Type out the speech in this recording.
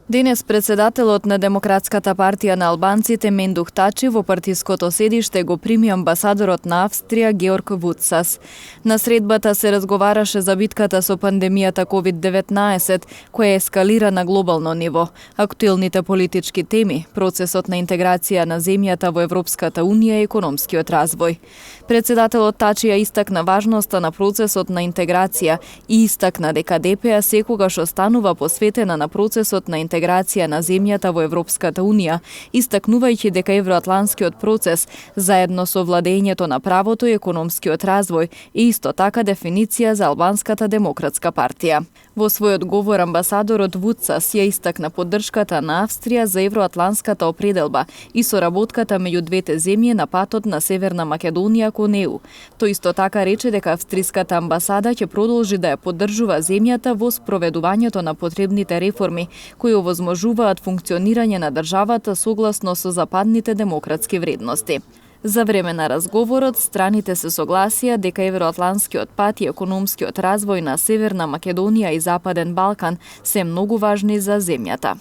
Денес председателот на Демократската партија на албанците Мендух Тачи во партиското седиште го прими амбасадорот на Австрија Георг Вуцас. На средбата се разговараше за битката со пандемијата COVID-19, која ескалира на глобално ниво, актуелните политички теми, процесот на интеграција на земјата во Европската Унија и економскиот развој. Председателот Тачи ја истакна важноста на процесот на интеграција и истакна дека ДП секогаш останува посветена на процесот на интеграција на земјата во Европската Унија, истакнувајќи дека евроатланскиот процес, заедно со владењето на правото и економскиот развој, е исто така дефиниција за Албанската демократска партија. Во својот говор амбасадорот Вуцас ја истакна поддршката на Австрија за евроатланската определба и соработката меѓу двете земји на патот на Северна Македонија кон ЕУ. Тој исто така рече дека австриската амбасада ќе продолжи да ја поддржува земјата во спроведувањето на потребните реформи кои овозможуваат функционирање на државата согласно со западните демократски вредности. За време на разговорот, страните се согласија дека евроатланскиот пат и економскиот развој на Северна Македонија и Западен Балкан се многу важни за земјата.